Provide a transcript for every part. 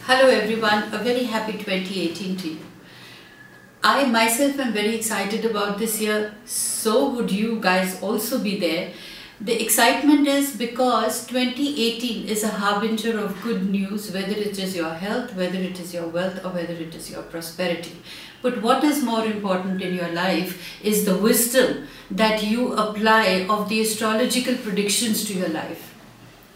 Hello everyone, a very happy 2018 to you. I myself am very excited about this year, so would you guys also be there. The excitement is because 2018 is a harbinger of good news, whether it is your health, whether it is your wealth, or whether it is your prosperity. But what is more important in your life is the wisdom that you apply of the astrological predictions to your life.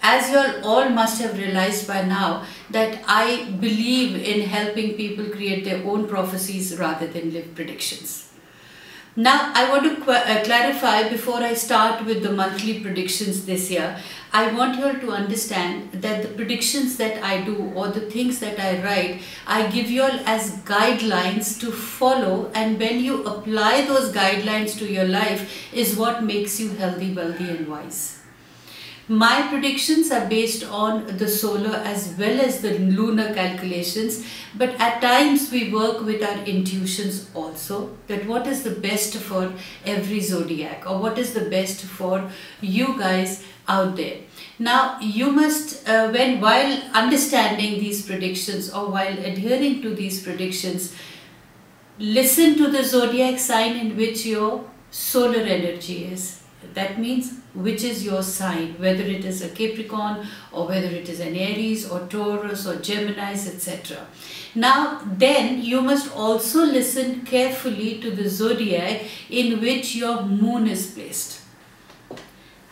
As you all must have realized by now that I believe in helping people create their own prophecies rather than live predictions. Now I want to clarify before I start with the monthly predictions this year. I want you all to understand that the predictions that I do or the things that I write, I give you all as guidelines to follow, and when you apply those guidelines to your life is what makes you healthy, wealthy and wise. My predictions are based on the solar as well as the lunar calculations, but at times we work with our intuitions also, that what is the best for every zodiac or what is the best for you guys out there. Now you must, while understanding these predictions or while adhering to these predictions, listen to the zodiac sign in which your solar energy is. That means which is your sign, whether it is a Capricorn or whether it is an Aries or Taurus or Geminis, etc. Now then you must also listen carefully to the zodiac in which your moon is placed.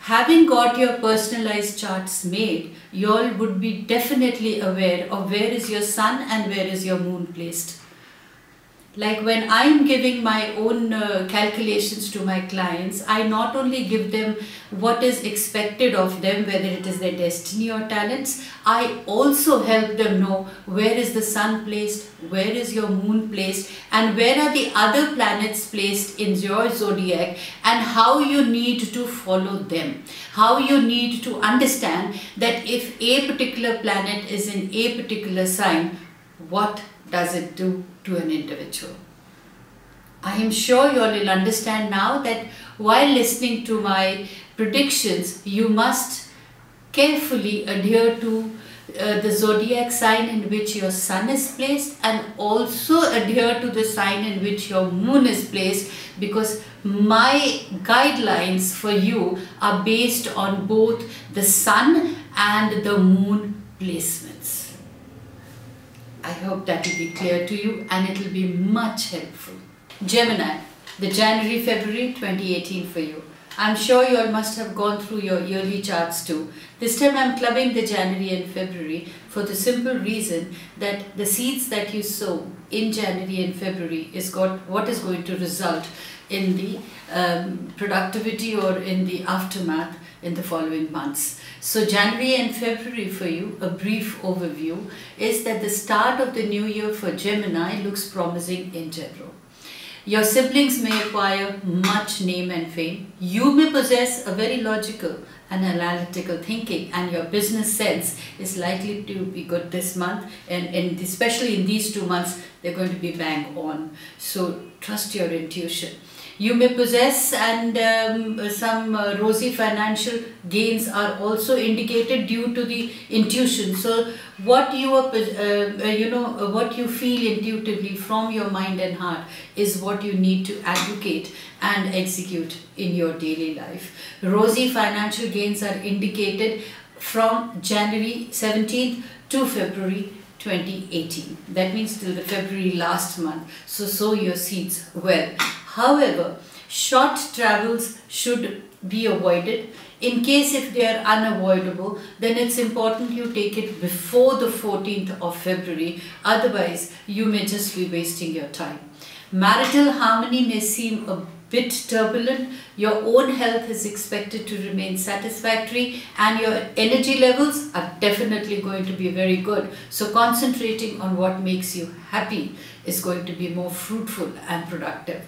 Having got your personalized charts made, you all would be definitely aware of where is your sun and where is your moon placed. Like when I am giving my own calculations to my clients, I not only give them what is expected of them, whether it is their destiny or talents, I also help them know where is the sun placed, where is your moon placed, and where are the other planets placed in your zodiac, and how you need to follow them. How you need to understand that if a particular planet is in a particular sign, what does it do to an individual. I am sure you all will understand now that while listening to my predictions, you must carefully adhere to the zodiac sign in which your sun is placed and also adhere to the sign in which your moon is placed, because my guidelines for you are based on both the sun and the moon placements. I hope that will be clear to you and it will be much helpful. Gemini, the January-February 2018 for you. I'm sure you all must have gone through your yearly charts too. This time I'm clubbing the January and February for the simple reason that the seeds that you sow in January and February is what is going to result in the productivity or in the aftermath in the following months. So January and February for you, a brief overview, is that the start of the new year for Gemini looks promising in general. Your siblings may acquire much name and fame. You may possess a very logical and analytical thinking, and your business sense is likely to be good this month, and especially in these 2 months they're going to be bang on. So trust your intuition. You may possess, and some rosy financial gains are also indicated due to the intuition. So what you are, what you feel intuitively from your mind and heart is what you need to advocate and execute in your daily life. Rosy financial gains are indicated from January 17th to February 2018. That means till the February last month. So sow your seeds well. However, short travels should be avoided. In case if they are unavoidable, then it's important you take it before the 14th of February. Otherwise, you may just be wasting your time. Marital harmony may seem a bit turbulent. Your own health is expected to remain satisfactory and your energy levels are definitely going to be very good. So concentrating on what makes you happy is going to be more fruitful and productive.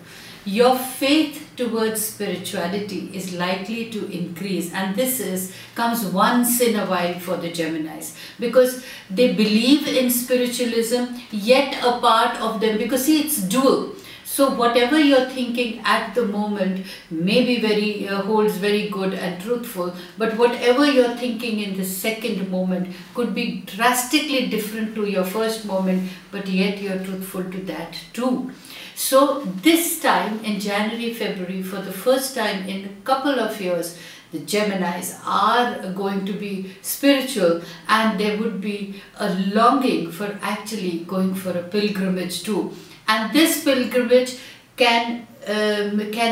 Your faith towards spirituality is likely to increase, and this comes once in a while for the Geminis, because they believe in spiritualism, yet a part of them, because see, it's dual. So whatever you're thinking at the moment may be holds very good and truthful, but whatever you're thinking in the second moment could be drastically different to your first moment, but yet you're truthful to that too. So this time in January, February, for the first time in a couple of years, the Geminis are going to be spiritual, and there would be a longing for actually going for a pilgrimage too. And this pilgrimage can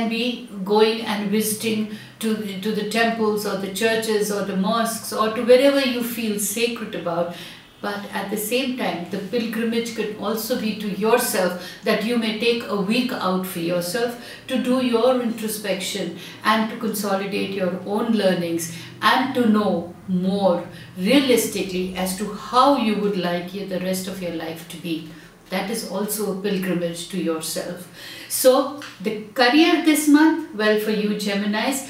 be going and visiting to the temples or the churches or the mosques or to wherever you feel sacred about. But at the same time, the pilgrimage could also be to yourself, that you may take a week out for yourself to do your introspection and to consolidate your own learnings and to know more realistically as to how you would like the rest of your life to be. That is also a pilgrimage to yourself. So the career this month, well, for you Geminis,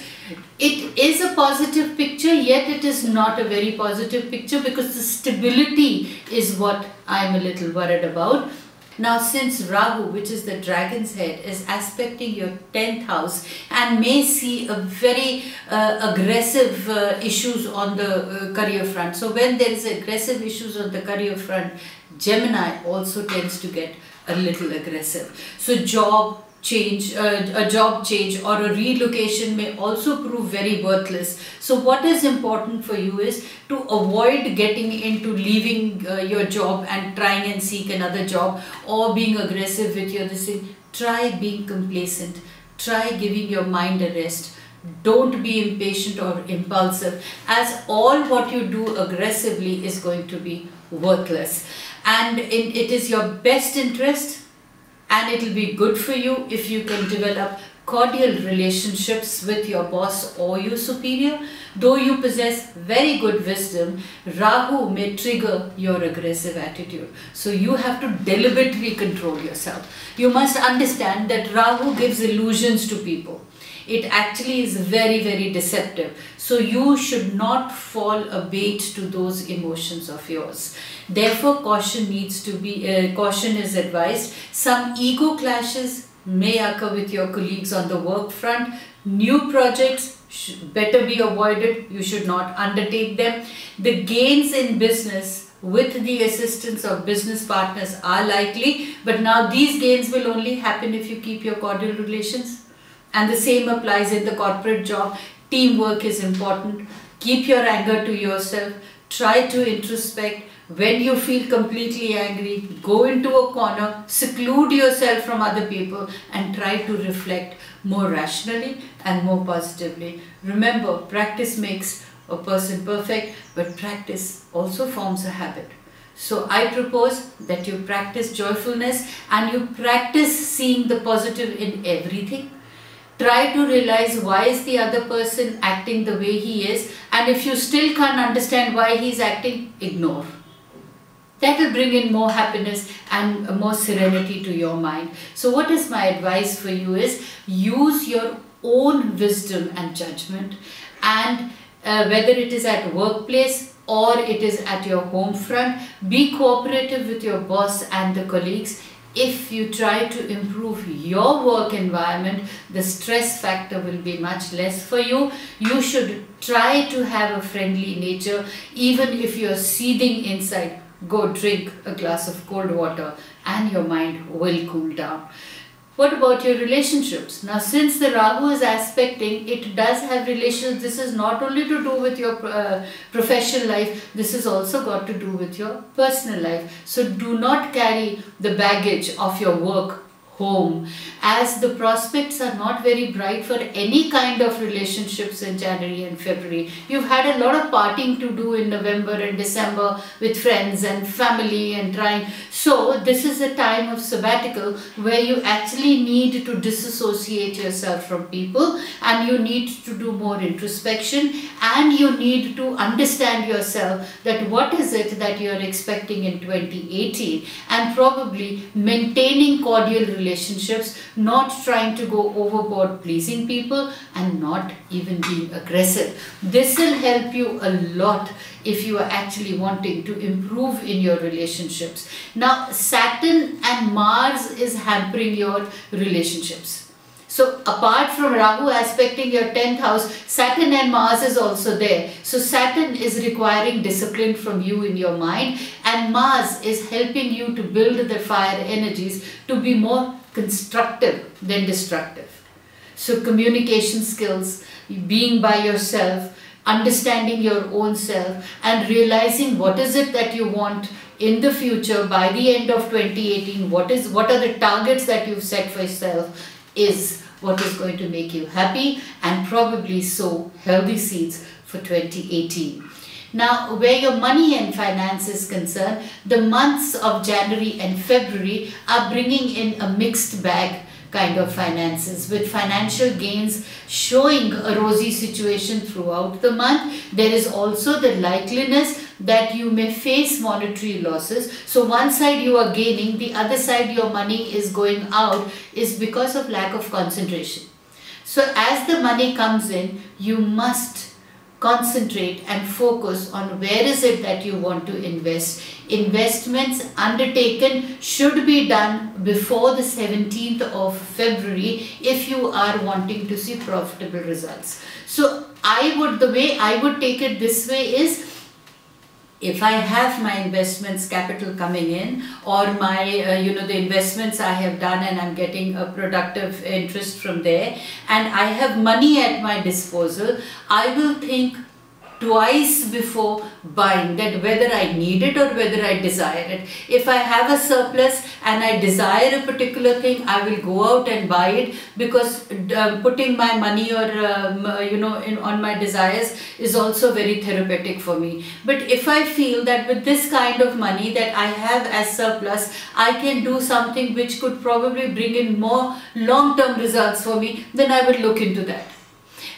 it is a positive picture, yet it is not a very positive picture because the stability is what I'm a little worried about. Now, since Rahu, which is the dragon's head, is aspecting your 10th house and may see a very aggressive issues on the career front. So when there is aggressive issues on the career front, Gemini also tends to get a little aggressive. So a job change or a relocation may also prove very worthless. So what is important for you is to avoid getting into leaving your job and trying and seek another job or being aggressive with your decision. Try being complacent. Try giving your mind a rest. Don't be impatient or impulsive, as all what you do aggressively is going to be worthless. And it is your best interest, and it will be good for you if you can develop cordial relationships with your boss or your superior. Though you possess very good wisdom, Rahu may trigger your aggressive attitude. So you have to deliberately control yourself. You must understand that Rahu gives illusions to people. It actually is very, very deceptive. So you should not fall a bait to those emotions of yours. Therefore, caution is advised. Some ego clashes may occur with your colleagues on the work front. New projects better be avoided. You should not undertake them. The gains in business with the assistance of business partners are likely, but now these gains will only happen if you keep your cordial relations. And the same applies in the corporate job. Teamwork is important. Keep your anger to yourself. Try to introspect. When you feel completely angry, go into a corner, seclude yourself from other people and try to reflect more rationally and more positively. Remember, practice makes a person perfect, but practice also forms a habit. So I propose that you practice joyfulness and you practice seeing the positive in everything. Try to realize why is the other person acting the way he is, and if you still can't understand why he's acting, ignore. That will bring in more happiness and more serenity to your mind. So what is my advice for you is, use your own wisdom and judgment, and whether it is at workplace or it is at your home front, be cooperative with your boss and the colleagues. If you try to improve your work environment, the stress factor will be much less for you. You should try to have a friendly nature. Even if you're seething inside, go drink a glass of cold water and your mind will cool down. What about your relationships? Now, since the Rahu is aspecting, it does have relations. This is not only to do with your professional life, this is also got to do with your personal life. So do not carry the baggage of your work home, as the prospects are not very bright for any kind of relationships in January and February. You've had a lot of partying to do in November and December with friends and family and trying. So this is a time of sabbatical where you actually need to disassociate yourself from people, and you need to do more introspection, and you need to understand yourself that what is it that you're expecting in 2018, and probably maintaining cordial relationships, not trying to go overboard pleasing people, and not even being aggressive. This will help you a lot if you are actually wanting to improve in your relationships. Now, Saturn and Mars is hampering your relationships. So apart from Rahu aspecting your 10th house, Saturn and Mars is also there. So Saturn is requiring discipline from you in your mind, and Mars is helping you to build the fire energies to be more constructive than destructive. So communication skills, being by yourself, understanding your own self, and realizing what is it that you want in the future by the end of 2018, what are the targets that you've set for yourself, is what is going to make you happy and probably sow healthy seeds for 2018. Now, where your money and finance is concerned, the months of January and February are bringing in a mixed bag kind of finances, with financial gains showing a rosy situation throughout the month. There is also the likeliness that you may face monetary losses. So one side you are gaining, the other side your money is going out, is because of lack of concentration. So as the money comes in, you must concentrate and focus on where is it that you want to invest. Investments undertaken should be done before the 17th of February if you are wanting to see profitable results. So the way I would take it this way is, if I have my investments capital coming in, or my the investments I have done and I'm getting a productive interest from there, and I have money at my disposal, I will think twice before buying, that whether I need it or whether I desire it. If I have a surplus and I desire a particular thing, I will go out and buy it, because putting my money or on my desires is also very therapeutic for me. But if I feel that with this kind of money that I have as surplus, I can do something which could probably bring in more long-term results for me, then I will look into that.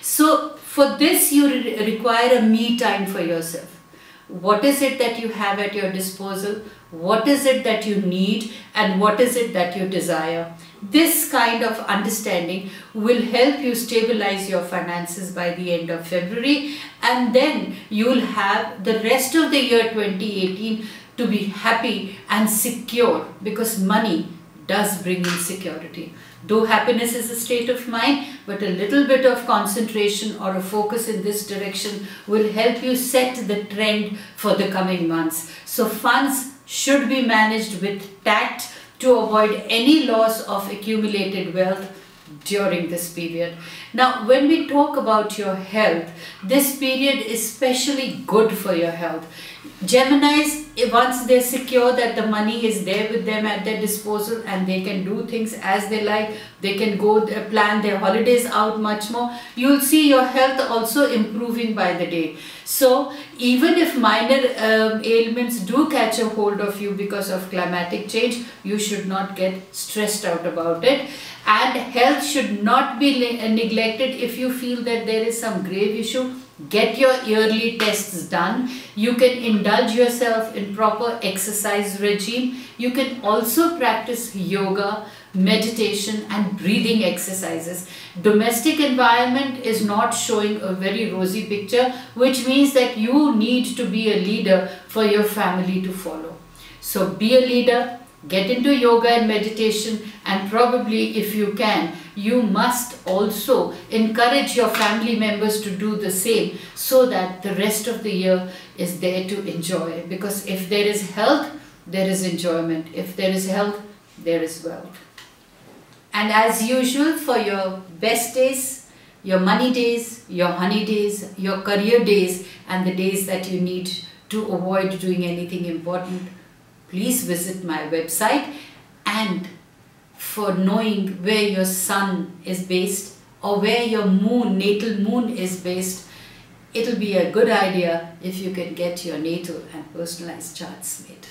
So for this, you require a me time for yourself. What is it that you have at your disposal? What is it that you need? And what is it that you desire? This kind of understanding will help you stabilize your finances by the end of February, and then you'll have the rest of the year 2018 to be happy and secure, because money does bring in security. Though happiness is a state of mind, but a little bit of concentration or a focus in this direction will help you set the trend for the coming months. So funds should be managed with tact to avoid any loss of accumulated wealth during this period. Now, when we talk about your health, this period is especially good for your health. Geminis, once they're secure that the money is there with them at their disposal and they can do things as they like, they can go plan their holidays out much more, you'll see your health also improving by the day. So even if minor ailments do catch a hold of you because of climatic change, you should not get stressed out about it. And health should not be neglected. If you feel that there is some grave issue, get your yearly tests done. You can indulge yourself in proper exercise regime. You can also practice yoga, meditation and breathing exercises. Domestic environment is not showing a very rosy picture, which means that you need to be a leader for your family to follow. So be a leader. Get into yoga and meditation, and probably, if you can, you must also encourage your family members to do the same, so that the rest of the year is there to enjoy. Because if there is health, there is enjoyment. If there is health, there is wealth. And as usual, for your best days, your money days, your honey days, your career days, and the days that you need to avoid doing anything important, please visit my website. And for knowing where your sun is based or where your moon, natal moon is based, it'll be a good idea if you can get your natal and personalized charts made.